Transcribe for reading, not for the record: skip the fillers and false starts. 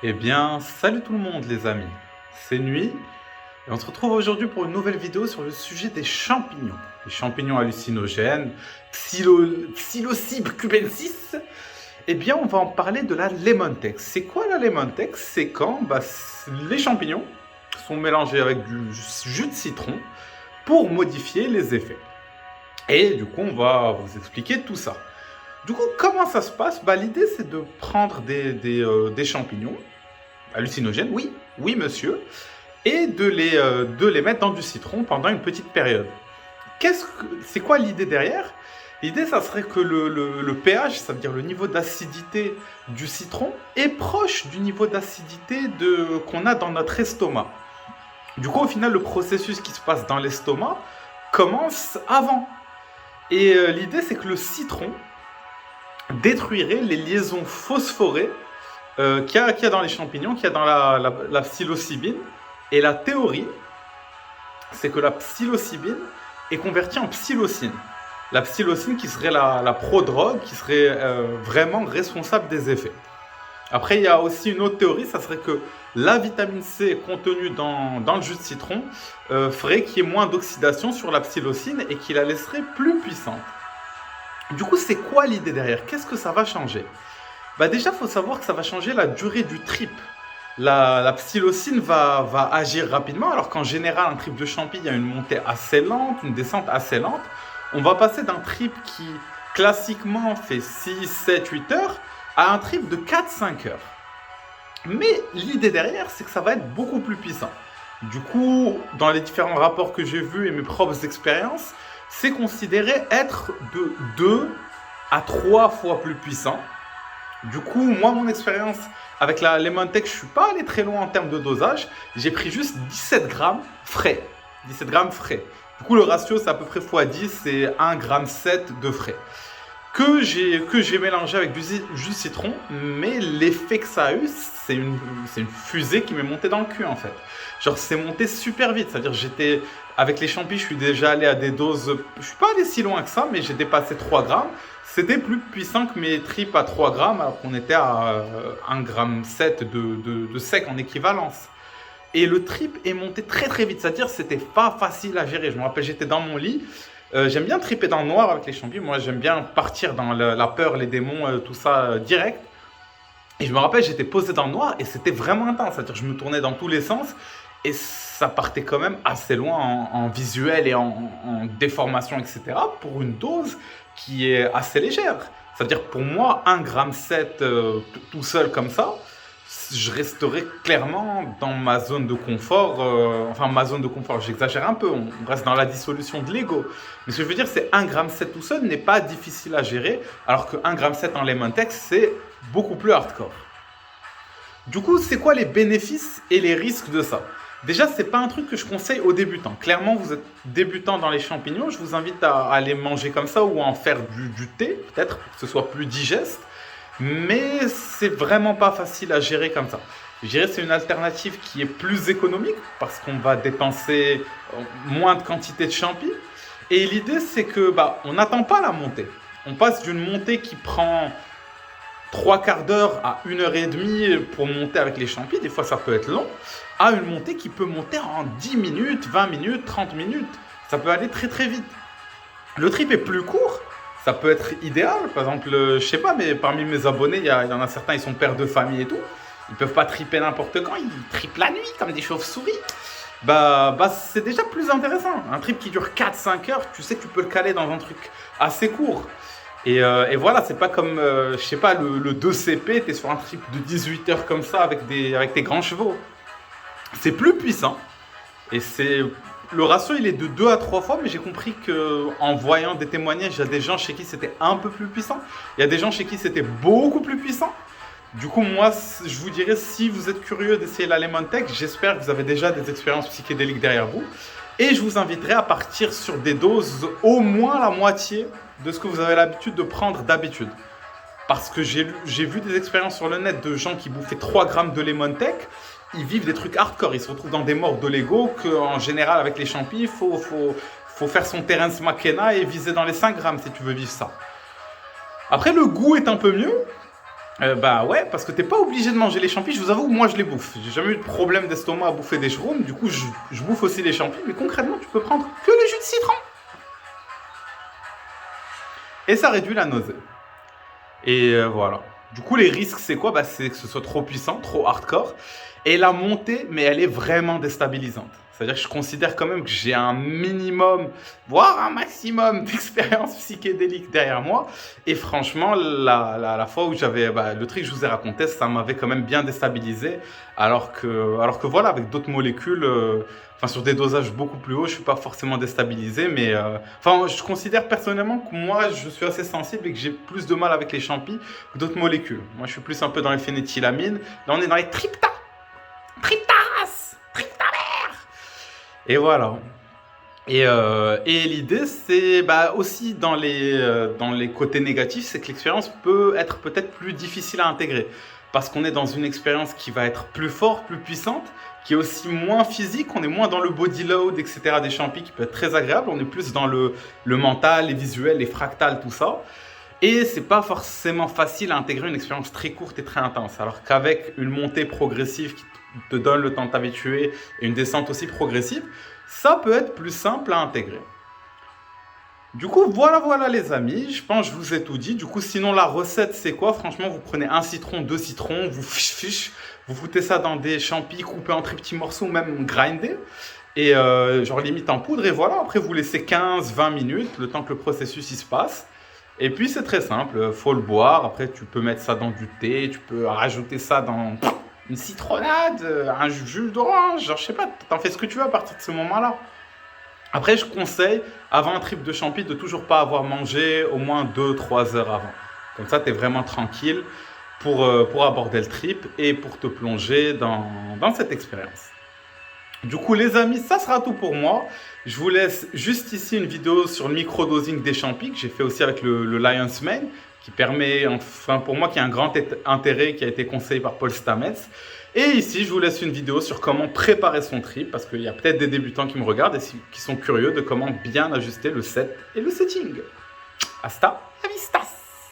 Eh bien, salut tout le monde les amis, c'est Nuit et on se retrouve aujourd'hui pour une nouvelle vidéo sur le sujet des champignons. Les champignons hallucinogènes, Psilocybe cubensis. Eh bien, on va en parler de la lemon tex. C'est quoi la lemon tex? C'est quand les champignons sont mélangés avec du jus de citron pour modifier les effets. Et du coup, on va vous expliquer tout ça. Du coup, comment ça se passe? L'idée, c'est de prendre des champignons hallucinogènes, oui, oui monsieur, et de les mettre dans du citron pendant une petite période. C'est quoi l'idée derrière? L'idée, ça serait que le pH, ça veut dire le niveau d'acidité du citron, est proche du niveau d'acidité qu'on a dans notre estomac. Du coup, au final, le processus qui se passe dans l'estomac commence avant. Et l'idée, c'est que le citron détruirait les liaisons phosphorées qu'il y a dans les champignons, qu'il y a dans la psilocybine. Et la théorie, c'est que la psilocybine est convertie en psilocine. La psilocine qui serait la prodrogue, qui serait vraiment responsable des effets. Après, il y a aussi une autre théorie, ça serait que la vitamine C contenue dans le jus de citron ferait qu'il y ait moins d'oxydation sur la psilocine et qui la laisserait plus puissante. Du coup, c'est quoi l'idée derrière? Qu'est-ce que ça va changer? Déjà, il faut savoir que ça va changer la durée du trip. La psilocine va agir rapidement, alors qu'en général, un trip de champi, il y a une montée assez lente, une descente assez lente. On va passer d'un trip qui, classiquement, fait 6, 7, 8 heures, à un trip de 4, 5 heures. Mais l'idée derrière, c'est que ça va être beaucoup plus puissant. Du coup, dans les différents rapports que j'ai vus et mes propres expériences, c'est considéré être de 2 à 3 fois plus puissant. Du coup, moi, mon expérience avec la Lemon Tech, je ne suis pas allé très loin en termes de dosage. J'ai pris juste 17 grammes frais. 17 grammes frais. Du coup, le ratio, c'est à peu près x10, c'est 1,7 g de frais. Que j'ai mélangé avec du jus de citron, mais l'effet que ça a eu, c'est une fusée qui m'est montée dans le cul en fait. Genre, c'est monté super vite. C'est-à-dire, avec les champis, je suis déjà allé à des doses. Je suis pas allé si loin que ça, mais j'ai dépassé 3 grammes. C'était plus puissant que mes tripes à 3 grammes, alors qu'on était à 1,7 g de sec en équivalence. Et le trip est monté très très vite, c'est-à-dire c'était pas facile à gérer. Je me rappelle, j'étais dans mon lit. J'aime bien triper dans le noir avec les champis. Moi, j'aime bien partir dans la peur, les démons, tout ça direct. Et je me rappelle, j'étais posé dans le noir et c'était vraiment intense. C'est-à-dire, je me tournais dans tous les sens et ça partait quand même assez loin en visuel et en déformation, etc. pour une dose qui est assez légère. C'est-à-dire, pour moi, 1,7 g tout seul comme ça, je resterai clairement dans ma zone de confort. Enfin, ma zone de confort, j'exagère un peu, on reste dans la dissolution de l'ego. Mais ce que je veux dire, c'est 1,7 g tout seul n'est pas difficile à gérer, alors que 1,7 g en Lemon Tex, c'est beaucoup plus hardcore. Du coup, c'est quoi les bénéfices et les risques de ça? Déjà, c'est pas un truc que je conseille aux débutants. Clairement, vous êtes débutant dans les champignons, je vous invite à les manger comme ça ou à en faire du thé, peut-être, pour que ce soit plus digeste. Mais c'est vraiment pas facile à gérer comme ça. Je dirais que c'est une alternative qui est plus économique parce qu'on va dépenser moins de quantité de champi. Et l'idée, c'est que on n'attend pas la montée. On passe d'une montée qui prend 3/4 d'heure à 1 h 30 pour monter avec les champis, des fois ça peut être long, à une montée qui peut monter en 10 minutes, 20 minutes, 30 minutes. Ça peut aller très très vite. Le trip est plus court, ça peut être idéal. Par exemple, je sais pas, mais parmi mes abonnés, il y en a certains, ils sont pères de famille et tout. Ils peuvent pas triper n'importe quand, ils tripent la nuit comme des chauves-souris. C'est déjà plus intéressant. Un trip qui dure 4-5 heures, tu sais que tu peux le caler dans un truc assez court. Et voilà, c'est pas comme, je sais pas, le 2CP, t'es sur un trip de 18 heures comme ça avec tes grands chevaux. C'est plus puissant. Et le ratio, il est de 2 à 3 fois, mais j'ai compris qu'en voyant des témoignages, il y a des gens chez qui c'était un peu plus puissant. Il y a des gens chez qui c'était beaucoup plus puissant. Du coup, moi, je vous dirais, si vous êtes curieux d'essayer la Lemon Tech, j'espère que vous avez déjà des expériences psychédéliques derrière vous. Et je vous inviterai à partir sur des doses au moins la moitié de ce que vous avez l'habitude de prendre d'habitude. Parce que j'ai vu des expériences sur le net de gens qui bouffaient 3 grammes de Lemon Tech. Ils vivent des trucs hardcore. Ils se retrouvent dans des morts de Lego qu'en général, avec les champis, il faut faire son Terence McKenna et viser dans les 5 grammes si tu veux vivre ça. Après, le goût est un peu mieux. Bah ouais, parce que t'es pas obligé de manger les champis. Je vous avoue, moi je les bouffe. J'ai jamais eu de problème d'estomac à bouffer des shrooms. Du coup, je bouffe aussi les champis. Mais concrètement, tu peux prendre que le jus de citron. Et ça réduit la nausée. Et voilà. Du coup, les risques, c'est quoi? Bah, c'est que ce soit trop puissant, trop hardcore. Et la montée, mais elle est vraiment déstabilisante. C'est-à-dire que je considère quand même que j'ai un minimum, voire un maximum d'expérience psychédélique derrière moi. Et franchement, la fois où j'avais le truc que je vous ai raconté, ça m'avait quand même bien déstabilisé. Alors que voilà, avec d'autres molécules, sur des dosages beaucoup plus hauts, je ne suis pas forcément déstabilisé. Mais je considère personnellement que moi, je suis assez sensible et que j'ai plus de mal avec les champis que d'autres molécules. Moi, je suis plus un peu dans les phénéthylamines. Là, on est dans les tryptas. Et voilà. Et l'idée, c'est aussi dans les côtés négatifs, c'est que l'expérience peut être peut-être plus difficile à intégrer. Parce qu'on est dans une expérience qui va être plus forte, plus puissante, qui est aussi moins physique, on est moins dans le body load, etc. des champis, qui peut être très agréable, on est plus dans le mental, les visuels, les fractales, tout ça. Et c'est pas forcément facile à intégrer une expérience très courte et très intense. Alors qu'avec une montée progressive qui te donne le temps de t'habituer et une descente aussi progressive, ça peut être plus simple à intégrer. Du coup, voilà les amis, je pense que je vous ai tout dit. Du coup, sinon la recette c'est quoi? Franchement, vous prenez un citron, 2 citrons, vous vous foutez ça dans des champis coupés en très petits morceaux, même grindés. Et genre limite en poudre, et voilà, après vous laissez 15-20 minutes, le temps que le processus il se passe. Et puis c'est très simple, faut le boire, après tu peux mettre ça dans du thé, tu peux rajouter ça dans une citronnade, un jus d'orange, genre je sais pas, t'en fais ce que tu veux à partir de ce moment-là. Après je conseille, avant un trip de champi, de toujours pas avoir mangé au moins 2-3 heures avant. Comme ça t'es vraiment tranquille pour aborder le trip et pour te plonger dans cette expérience. Du coup, les amis, ça sera tout pour moi. Je vous laisse juste ici une vidéo sur le microdosing des champis que j'ai fait aussi avec le Lion's Mane, qui permet, enfin pour moi, qui a un grand intérêt, qui a été conseillé par Paul Stamets. Et ici, je vous laisse une vidéo sur comment préparer son trip, parce qu'il y a peut-être des débutants qui me regardent et qui sont curieux de comment bien ajuster le set et le setting. Hasta la vistas!